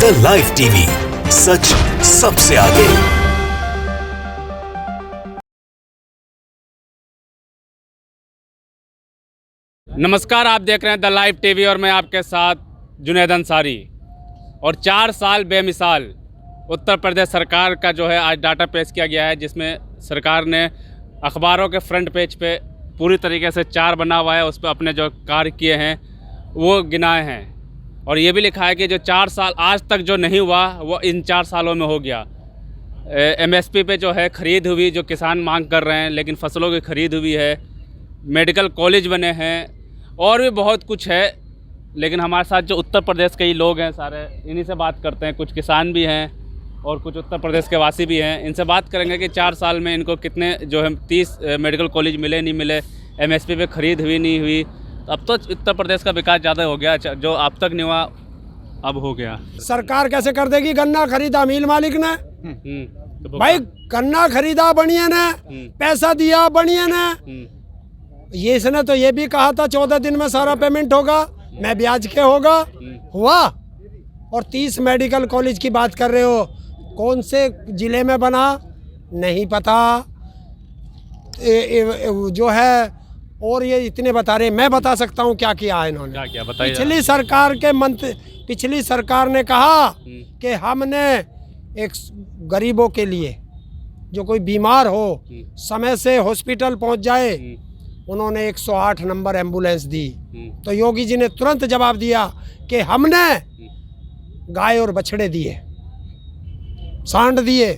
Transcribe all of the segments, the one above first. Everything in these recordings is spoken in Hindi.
द लाइव टीवी, सच सबसे आगे। नमस्कार, आप देख रहे हैं द लाइव टीवी और मैं आपके साथ जुनैद अंसारी। और 4 साल बेमिसाल उत्तर प्रदेश सरकार का जो है आज डाटा पेश किया गया है, जिसमें सरकार ने अखबारों के फ्रंट पेज पे पूरी तरीके से 4 बना हुआ है, उस पर अपने जो कार्य किए हैं वो गिनाए हैं। और ये भी लिखा है कि जो 4 साल आज तक जो नहीं हुआ वो इन 4 सालों में हो गया। MSP पे जो है ख़रीद हुई, जो किसान मांग कर रहे हैं, लेकिन फसलों की ख़रीद हुई है, मेडिकल कॉलेज बने हैं और भी बहुत कुछ है। लेकिन हमारे साथ जो उत्तर प्रदेश के ही लोग हैं सारे, इन्हीं से बात करते हैं। कुछ किसान भी हैं और कुछ उत्तर प्रदेश के वासी भी हैं। इनसे बात करेंगे कि 4 साल में इनको कितने जो है 30 मेडिकल कॉलेज मिले नहीं मिले, MSP पे ख़रीद हुई नहीं हुई। अब तो उत्तर प्रदेश का विकास ज़्यादा हो गया, जो अब तक नहीं हुआ अब हो गया। सरकार कैसे कर देगी? गन्ना खरीदा मिल मालिक ने, तो भाई गन्ना खरीदा बनिए ने, पैसा दिया बनिए ने। ये इसने तो ये भी कहा था 14 दिन में सारा पेमेंट होगा, मैं ब्याज के होगा, हुआ। और 30 मेडिकल कॉलेज की बात कर रहे हो, कौन से जिले में बना नहीं पता जो है। और ये इतने बता रहे, मैं बता सकता हूँ क्या किया है इन्होंने। क्या बताइए। पिछली सरकार ने कहा कि हमने एक गरीबों के लिए जो कोई बीमार हो समय से हॉस्पिटल पहुँच जाए, उन्होंने 108 नंबर एम्बुलेंस दी। तो योगी जी ने तुरंत जवाब दिया कि हमने गाय और बछड़े दिए, सांड दिए,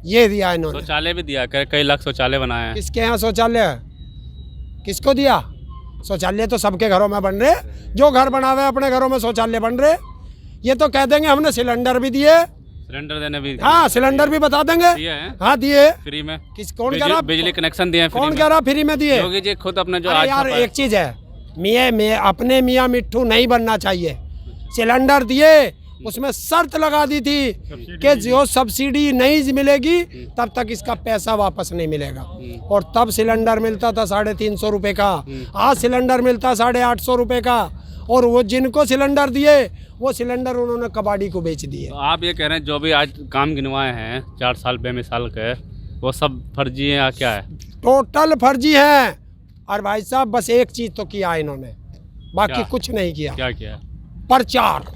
ये दिया इन्होंने। शौचालय भी दिया, कई लाख शौचालय बनाए हैं। किसके यहाँ शौचालय है? किसको दिया? शौचालय तो सबके घरों में बन रहे, जो घर बना हुए अपने घरों में शौचालय बन रहे। ये तो कह देंगे हमने सिलेंडर भी दिए, सिलेंडर देने भी, हाँ सिलेंडर भी बता देंगे, हाँ दिए फ्री में। कौन कह रहा? बिजली कनेक्शन दिए, कौन कह रहा फ्री में दिए? योगी जी खुद अपने जो अरे यार एक चीज है, अपने मियाँ मिट्ठू नहीं बनना चाहिए। सिलेंडर दिए, उसमें शर्त लगा दी थी कि जो सब्सिडी नहीं मिलेगी तब तक इसका पैसा वापस नहीं मिलेगा। और तब सिलेंडर मिलता था 350 रुपये का, आज सिलेंडर मिलता 850 रुपये का। और वो जिनको सिलेंडर दिए वो सिलेंडर उन्होंने कबाड़ी को बेच दिए। तो आप ये कह रहे हैं जो भी आज काम गिनवाए हैं 4 साल बेमिसाल के, वो सब फर्जी हैं या क्या है? टोटल फर्जी हैं। और भाई साहब बस एक चीज़ तो किया इन्होंने, बाकी कुछ नहीं किया। क्या किया? प्रचार।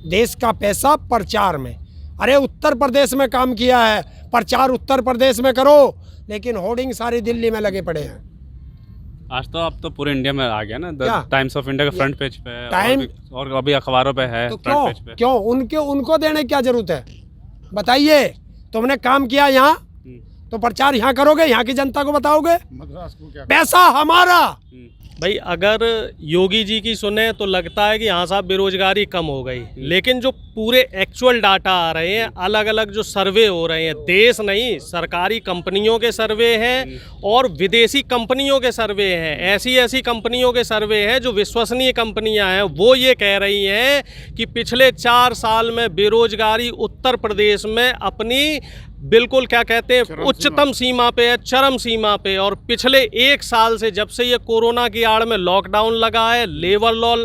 देश का पैसा प्रचार में। अरे उत्तर प्रदेश में काम किया है, प्रचार उत्तर प्रदेश में करो, लेकिन होर्डिंग सारी दिल्ली में लगे पड़े हैं। आज तो अब तो पूरे इंडिया में आ गया ना, टाइम्स ऑफ इंडिया के फ्रंट पेज पे और अभी अखबारों पे है। तो फ्रंट पेज पे क्यों उनको देने की क्या जरूरत है? बताइए, तुमने काम किया यहाँ तो प्रचार यहाँ करोगे, यहाँ की जनता को बताओगे। पैसा हमारा। भाई अगर योगी जी की सुने तो लगता है कि यहाँ साहब बेरोजगारी कम हो गई, लेकिन जो पूरे एक्चुअल डाटा आ रहे हैं, अलग अलग जो सर्वे हो रहे हैं, देश नहीं सरकारी कंपनियों के सर्वे हैं और विदेशी कंपनियों के सर्वे हैं। ऐसी कंपनियों के सर्वे हैं जो विश्वसनीय कंपनियां हैं, वो ये कह रही हैं कि पिछले 4 साल में बेरोजगारी उत्तर प्रदेश में अपनी बिल्कुल क्या कहते हैं उच्चतम सीमा पे है, चरम सीमा पे। और पिछले 1 साल से जब से ये कोरोना की आड़ में लॉकडाउन लगा है, लेबर लॉ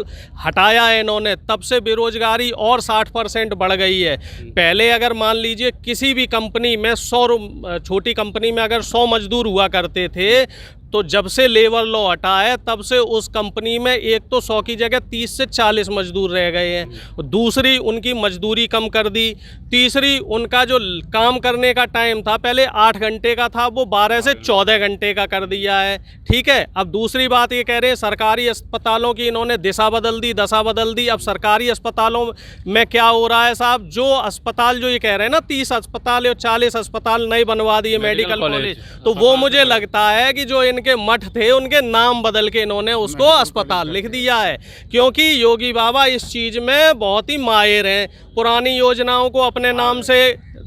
हटाया है इन्होंने, तब से बेरोजगारी और 60% बढ़ गई है। पहले अगर मान लीजिए किसी भी कंपनी में छोटी कंपनी में अगर 100 मजदूर हुआ करते थे, तो जब से लेबर लॉ हटा है तब से उस कंपनी में एक तो 100 की जगह 30 से 40 मजदूर रह गए हैं। दूसरी उनकी मजदूरी कम कर दी। तीसरी उनका जो काम करने का टाइम था पहले 8 घंटे का था, वो 12 से 14 घंटे का कर दिया है। ठीक है, अब दूसरी बात ये कह रहे हैं सरकारी अस्पतालों की इन्होंने दशा बदल दी। अब सरकारी अस्पतालों में क्या हो रहा है साहब, जो अस्पताल जो ये कह रहे हैं ना 30 अस्पताल या 40 अस्पताल नहीं बनवा दिए मेडिकल कॉलेज, तो वो मुझे लगता है कि जो इनके मठ थे उनके नाम बदल के इन्होंने उसको अस्पताल लिख दिया है। क्योंकि योगी बाबा इस चीज में बहुत ही माहिर हैं, पुरानी योजनाओं को अपने नाम से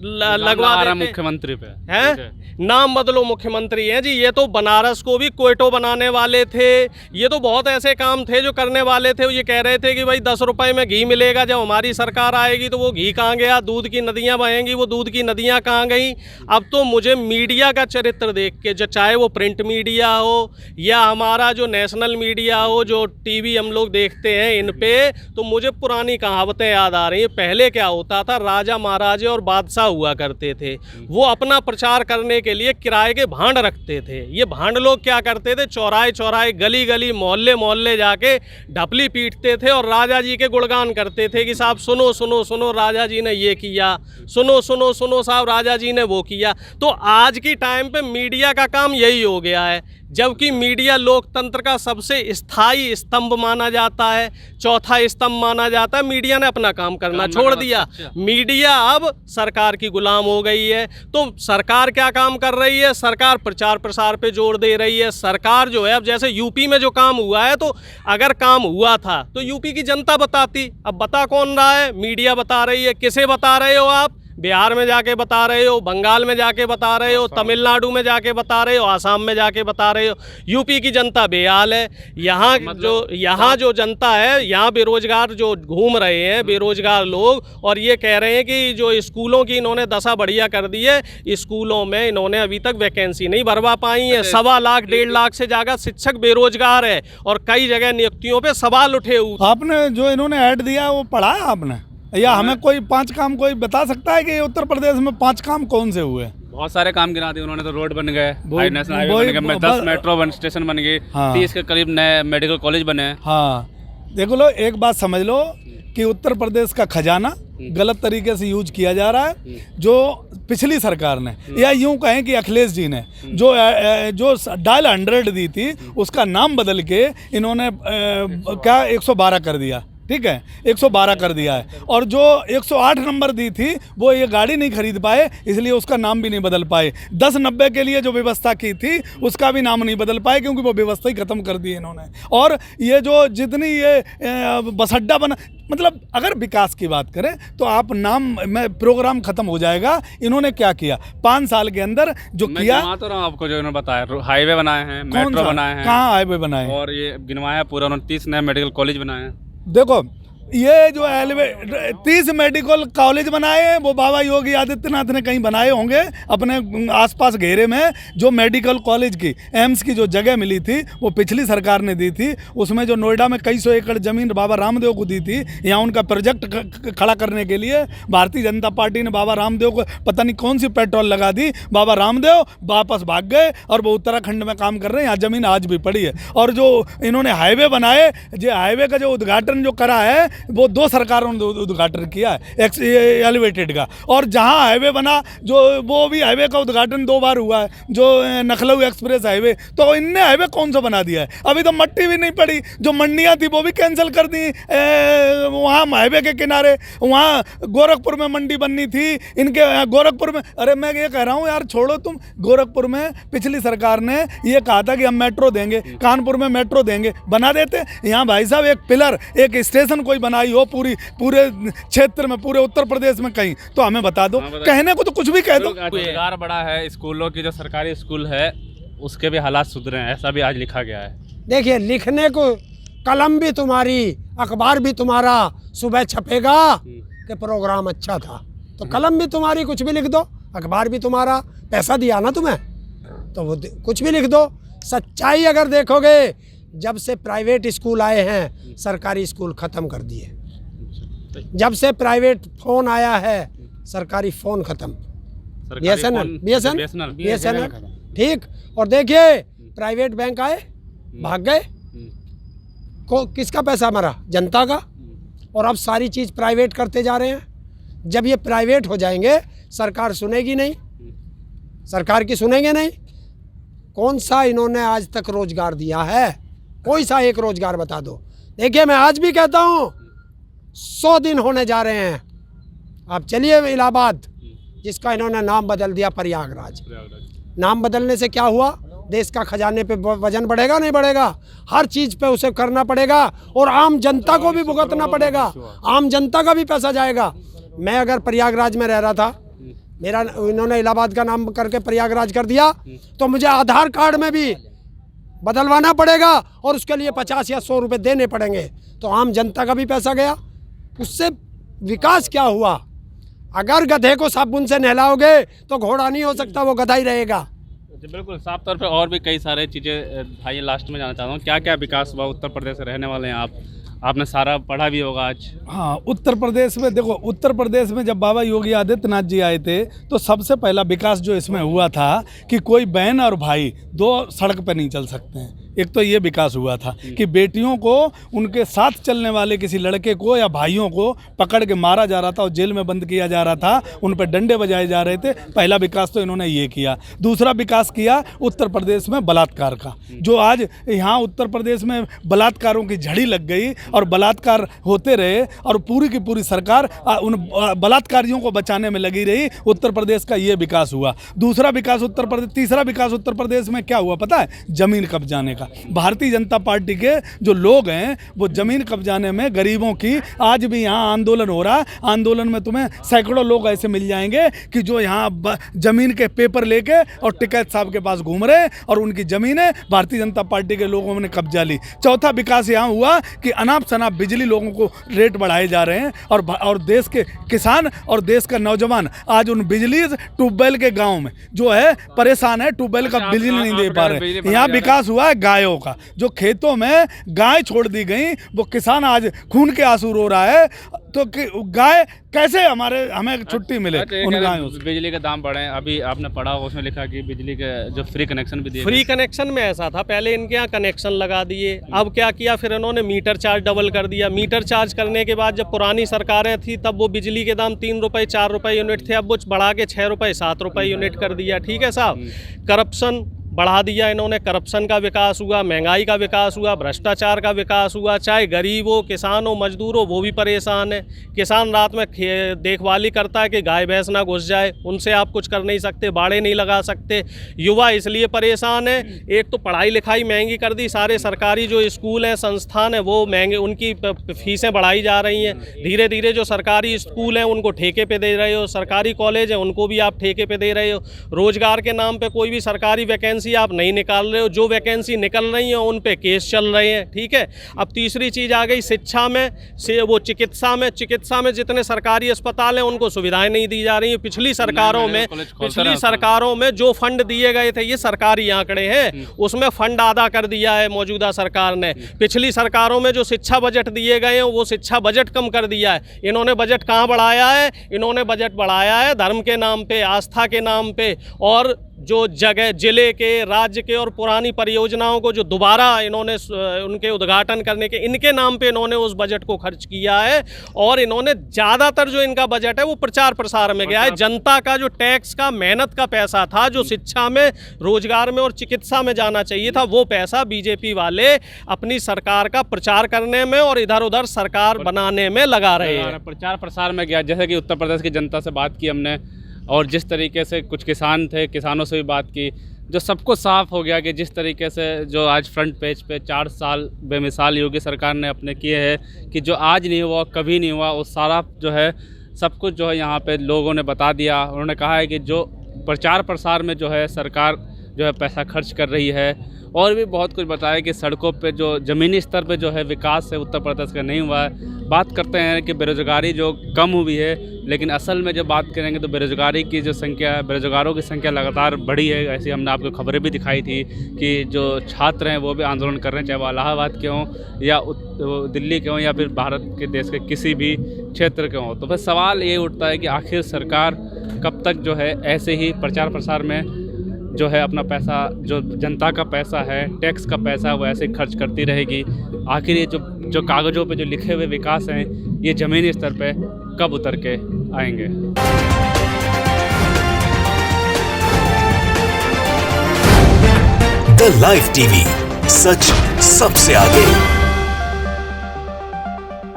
लगवा देते मुख्यमंत्री पे हैं। नाम बदलो मुख्यमंत्री हैं जी। ये तो बनारस को भी क्वेटो बनाने वाले थे, ये तो बहुत ऐसे काम थे जो करने वाले थे। ये कह रहे थे कि भाई 10 रुपए में घी मिलेगा, जब हमारी सरकार आएगी तो वो घी कहाँ गया, दूध की नदियाँ बहेंगी, वो दूध की नदियाँ कहाँ गई। अब तो मुझे मीडिया का चरित्र देख के, जो चाहे वो प्रिंट मीडिया हो या हमारा जो नेशनल मीडिया हो, जो टीवी हम लोग देखते हैं, इन पे तो मुझे पुरानी कहावतें याद आ रही हैं। पहले क्या होता था, राजा महाराजे और बादशाह हुआ करते थे, वो अपना प्रचार करने के लिए किराए के भांड रखते थे। ये भांड लोग क्या करते थे, चौराहे चौराहे, गली गली, मोहल्ले मोहल्ले जाके ढपली पीटते थे और राजा जी के गुणगान करते थे कि साहब सुनो सुनो सुनो, राजा जी ने ये किया, सुनो सुनो सुनो साहब, राजा जी ने वो किया। तो आज की टाइम पे मीडिया का काम यही हो गया है, जबकि मीडिया लोकतंत्र का सबसे स्थायी स्तंभ माना जाता है, चौथा स्तंभ माना जाता है। मीडिया ने अपना काम करना छोड़ दिया, मीडिया अब सरकार की गुलाम हो गई है। तो सरकार क्या काम कर रही है, सरकार प्रचार प्रसार पे जोर दे रही है। सरकार जो है, अब जैसे यूपी में जो काम हुआ है, तो अगर काम हुआ था तो यूपी की जनता बताती, अब बता कौन रहा है, मीडिया बता रही है। किसे बता रहे हो आप, बिहार में जाके बता रहे हो, बंगाल में जाके बता रहे हो, तमिलनाडु में जाके बता रहे हो, आसाम में जाके बता रहे हो। यूपी की जनता बेहाल है। यहाँ जो जनता है, यहाँ बेरोजगार जो घूम रहे हैं, बेरोजगार लोग, और ये कह रहे हैं कि जो स्कूलों की इन्होंने दशा बढ़िया कर दी है, स्कूलों में इन्होंने अभी तक वैकेंसी नहीं भरवा पाई है। 1.25 लाख 1.5 लाख से ज़्यादा शिक्षक बेरोजगार है और कई जगह नियुक्तियों पर सवाल उठे हुए। आपने जो इन्होंने ऐड दिया वो पढ़ा है आपने, या हमें कोई 5 काम कोई बता सकता है कि उत्तर प्रदेश में 5 काम कौन से हुए? बहुत सारे काम गिना दिए उन्होंने, तो रोड बन गए, नेशनल हाईवे बन गए, 10 मेट्रो स्टेशन बन गए, 30 के करीब नए मेडिकल कॉलेज बने। हाँ, देखो लो, एक बात समझ लो कि उत्तर प्रदेश का खजाना गलत तरीके से यूज किया जा रहा है। जो पिछली सरकार ने, या यूं कहें कि अखिलेश जी ने जो डायल 100 दी थी, उसका नाम बदल के इन्होंने क्या 112 कर दिया। ठीक है, 112 कर दिया है। और जो 108 नंबर दी थी, वो ये गाड़ी नहीं खरीद पाए, इसलिए उसका नाम भी नहीं बदल पाए। 1090 के लिए जो व्यवस्था की थी, उसका भी नाम नहीं बदल पाए, क्योंकि वो व्यवस्था ही खत्म कर दी इन्होंने। और ये जो जितनी ये बस अड्डा बना, मतलब अगर विकास की बात करें तो आप नाम में प्रोग्राम खत्म हो जाएगा। इन्होंने क्या किया 5 साल के अंदर जो किया, मैं तो रहा हूँ आपको, जो इन्होंने बताया, हाईवे बनाए हैं, मेट्रो बनाए हैं, कहाँ हाईवे बनाए, और ये गिनवाया पूरा उन्होंने, 30 नए मेडिकल कॉलेज बनाए हैं। देखो, ये जो 30 मेडिकल कॉलेज बनाए हैं, वो बाबा योगी आदित्यनाथ ने कहीं बनाए होंगे अपने आसपास घेरे में। जो मेडिकल कॉलेज की, एम्स की जो जगह मिली थी, वो पिछली सरकार ने दी थी। उसमें जो नोएडा में कई सौ एकड़ ज़मीन बाबा रामदेव को दी थी, यहाँ उनका प्रोजेक्ट खड़ा करने के लिए भारतीय जनता पार्टी ने बाबा रामदेव को पता नहीं कौन सी पेट्रोल लगा दी। बाबा रामदेव वापस भाग गए और वो उत्तराखंड में काम कर रहे हैं, यहाँ ज़मीन आज भी पड़ी है। और जो इन्होंने हाईवे बनाए, जो हाईवे का जो उद्घाटन जो करा है, वो 2 सरकारों ने उद्घाटन किया है एलिवेटेड का। और जहां हाईवे बना, जो वो भी हाईवे का उद्घाटन 2 बार हुआ है, जो लखनऊ एक्सप्रेस हाईवे। तो इनने हाईवे कौन सा बना दिया है? अभी तो मट्टी भी नहीं पड़ी, जो मंडियां थी वो भी कैंसिल कर दी। वहाँ हाईवे के किनारे, वहाँ गोरखपुर में मंडी बननी थी इनके, गोरखपुर में। अरे मैं ये कह रहा हूँ यार, छोड़ो तुम। गोरखपुर में पिछली सरकार ने ये कहा था कि हम मेट्रो देंगे, कानपुर में मेट्रो देंगे, बना देते। यहाँ भाई साहब एक पिलर, एक स्टेशन कोई बनाई हो पूरे क्षेत्र में, पूरे उत्तर प्रदेश में कहीं, तो हमें बता दो। कहने को तो कुछ भी कह दो। रोजगार बड़ा है, स्कूलों की जो सरकारी स्कूल है उसके भी हालात सुधरे हैं, ऐसा भी आज लिखा गया है। देखिए, लिखने को कलम भी तुम्हारी, अखबार भी तुम्हारा, सुबह छपेगा कि प्रोग्राम अच्छा था, तो कलम भी तुम्हारी, कुछ भी लिख दो। अखबार भी तुम्हारा, पैसा दिया ना तुम्हें, तो वो कुछ भी लिख दो। सच्चाई अगर देखोगे, जब से प्राइवेट स्कूल आए हैं, सरकारी स्कूल ख़त्म कर दिए। जब से प्राइवेट फ़ोन आया है, सरकारी फ़ोन ख़त्म। BSNL ठीक। और देखिए, प्राइवेट बैंक आए, भाग गए, को किसका पैसा मरा? जनता का। और अब सारी चीज़ प्राइवेट करते जा रहे हैं। जब ये प्राइवेट हो जाएंगे, सरकार सुनेगी नहीं, सरकार की सुनेंगे नहीं। कौन सा इन्होंने आज तक रोजगार दिया है? कोई सा एक रोजगार बता दो। देखिए, मैं आज भी कहता हूँ, 100 दिन होने जा रहे हैं। आप चलिए इलाहाबाद, जिसका इन्होंने नाम बदल दिया प्रयागराज। नाम बदलने से क्या हुआ? देश का खजाने पे वजन बढ़ेगा? नहीं बढ़ेगा। हर चीज़ पे उसे करना पड़ेगा और आम जनता को भी भुगतना पड़ेगा, आम जनता का भी पैसा जाएगा। मैं अगर प्रयागराज में रह रहा था, मेरा इन्होंने इलाहाबाद का नाम करके प्रयागराज कर दिया, तो मुझे आधार कार्ड में भी बदलवाना पड़ेगा और उसके लिए 50 या 100 रुपये देने पड़ेंगे। तो आम जनता का भी पैसा गया, उससे विकास क्या हुआ? अगर गधे को साबुन से नहलाओगे तो घोड़ा नहीं हो सकता, वो गधा ही रहेगा। जी बिल्कुल, साफ तौर पे और भी कई सारे चीज़ें भाई लास्ट में जानना चाहता हूँ, क्या क्या विकास हुआ? उत्तर प्रदेश से रहने वाले हैं आप, आपने सारा पढ़ा भी होगा आज। हाँ, उत्तर प्रदेश में देखो, उत्तर प्रदेश में जब बाबा योगी आदित्यनाथ जी आए थे तो सबसे पहला विकास जो इसमें हुआ था कि कोई बहन और भाई दो सड़क पर नहीं चल सकते हैं। एक तो ये विकास हुआ था कि बेटियों को उनके साथ चलने वाले किसी लड़के को या भाइयों को पकड़ के मारा जा रहा था और जेल में बंद किया जा रहा था, उन पर डंडे बजाए जा रहे थे। पहला विकास तो इन्होंने ये किया। दूसरा विकास किया उत्तर प्रदेश में बलात्कार का, जो आज यहाँ उत्तर प्रदेश में बलात्कारों की झड़ी लग गई और बलात्कार होते रहे और पूरी की पूरी सरकार उन बलात्कारियों को बचाने में लगी रही। उत्तर प्रदेश का ये विकास हुआ। दूसरा विकास उत्तर प्रदेश, तीसरा विकास उत्तर प्रदेश में क्या हुआ पता है? जमीन कब्जाने का। भारतीय जनता पार्टी के जो लोग हैं वो जमीन कब्जाने में गरीबों की, आज भी यहाँ आंदोलन हो रहा है। आंदोलन में तुम्हें सैकड़ों लोग ऐसे मिल जाएंगे कि जो यहाँ जमीन के पेपर लेके और टिकैत साहब के पास घूम रहे और उनकी जमीनें भारतीय जनता पार्टी के लोगों ने कब्जा ली। चौथा विकास यहाँ हुआ कि अनाप शनाप बिजली लोगों को रेट बढ़ाए जा रहे हैं और देश के किसान और देश का नौजवान आज उन बिजली ट्यूबवेल के गाँव में जो है परेशान है, ट्यूबवेल का बिजली नहीं दे पा रहे। यहाँ विकास हुआ है गायों का, जो खेतों में गाय छोड़ दी गई, वो किसान आज खून के आंसू रो रहा है। तो गाय कैसे हमें छुट्टी मिले उन गायों से? बिजली के दाम बढ़े, अभी आपने पढ़ा होगा उसमें लिखा कि बिजली के जो फ्री कनेक्शन भी दिए। फ्री कनेक्शन में ऐसा था, पहले इनके यहाँ कनेक्शन लगा दिए, अब क्या किया फिर इन्होंने मीटर चार्ज डबल कर दिया। मीटर चार्ज करने के बाद जब पुरानी सरकारें थी तब वो बिजली के दाम 3 रुपये 4 रुपये यूनिट थे, अब वो बढ़ा के 6 रुपये 7 रुपये यूनिट कर दिया। ठीक है साहब, करप्शन बढ़ा दिया इन्होंने, करप्शन का विकास हुआ, महंगाई का विकास हुआ, भ्रष्टाचार का विकास हुआ। चाहे गरीब हो, किसान हो, मजदूर हो, वो भी परेशान है। किसान रात में देखभाली करता है कि गाय भैंस ना घुस जाए, उनसे आप कुछ कर नहीं सकते, बाड़े नहीं लगा सकते। युवा इसलिए परेशान है, एक तो पढ़ाई लिखाई महंगी कर दी, सारे सरकारी जो स्कूल हैं, संस्थान हैं, वो महंगे, उनकी फीसें बढ़ाई जा रही हैं। धीरे धीरे जो सरकारी स्कूल हैं उनको ठेके पे दे रहे हो, सरकारी कॉलेज हैं उनको भी आप ठेके पे दे रहे हो। रोजगार के नाम पे कोई भी सरकारी वैकेंसी आप नहीं निकाल रहे हो, जो वैकेंसी निकल रही है उन पे केस चल रहे हैं। ठीक है, अब तीसरी चीज़ आ गई शिक्षा में से वो चिकित्सा में जितने सरकारी अस्पताल हैं उनको सुविधाएं नहीं दी जा रही हैं। पिछली सरकारों में जो फंड दिए गए थे, ये सरकारी आंकड़े हैं, उसमें फंड आधा कर दिया है मौजूदा सरकार ने। पिछली सरकारों में जो शिक्षा बजट दिए गए हैं वो शिक्षा बजट कम कर दिया है। इन्होंने बजट कहाँ बढ़ाया है? इन्होंने बजट बढ़ाया है धर्म के नाम पे, आस्था के नाम पे, और जो जगह जिले के, राज्य के और पुरानी परियोजनाओं को जो दोबारा इन्होंने उनके उद्घाटन करने के, इनके नाम पे इन्होंने उस बजट को खर्च किया है। और इन्होंने ज़्यादातर जो इनका बजट है वो प्रचार प्रसार में गया है। जनता का जो टैक्स का, मेहनत का पैसा था, जो शिक्षा में, रोजगार में और चिकित्सा में जाना चाहिए था, वो पैसा बीजेपी वाले अपनी सरकार का प्रचार करने में और इधर उधर सरकार बनाने में लगा रहे हैं। प्रचार प्रसार में गया। जैसे कि उत्तर प्रदेश की जनता से बात की हमने और जिस तरीके से कुछ किसान थे, किसानों से भी बात की, जो सबको साफ हो गया कि जिस तरीके से जो आज फ्रंट पेज पे 4 साल बेमिसाल योगी सरकार ने अपने किए हैं कि जो आज नहीं हुआ कभी नहीं हुआ, वो सारा जो है सब कुछ जो है यहाँ पे लोगों ने बता दिया। उन्होंने कहा है कि जो प्रचार प्रसार में जो है सरकार जो है पैसा खर्च कर रही है, और भी बहुत कुछ बताया कि सड़कों पे जो ज़मीनी स्तर पे जो है विकास है उत्तर प्रदेश का नहीं हुआ है। बात करते हैं कि बेरोज़गारी जो कम हुई है, लेकिन असल में जब बात करेंगे तो बेरोज़गारी की जो संख्या है, बेरोज़गारों की संख्या लगातार बढ़ी है। ऐसी हमने आपको खबरें भी दिखाई थी कि जो छात्र हैं वो भी आंदोलन कर रहे हैं, चाहे वो इलाहाबाद के हों या दिल्ली के हों या फिर भारत के देश के किसी भी क्षेत्र के हों। तो फिर सवाल ये उठता है कि आखिर सरकार कब तक जो है ऐसे ही प्रचार प्रसार में जो है अपना पैसा, जो जनता का पैसा है, टैक्स का पैसा है, वो ऐसे खर्च करती रहेगी। आखिर ये जो कागज़ों पे जो लिखे हुए विकास हैं, ये ज़मीनी स्तर पे कब उतर के आएंगे? द लाइव टीवी, सच सबसे आगे।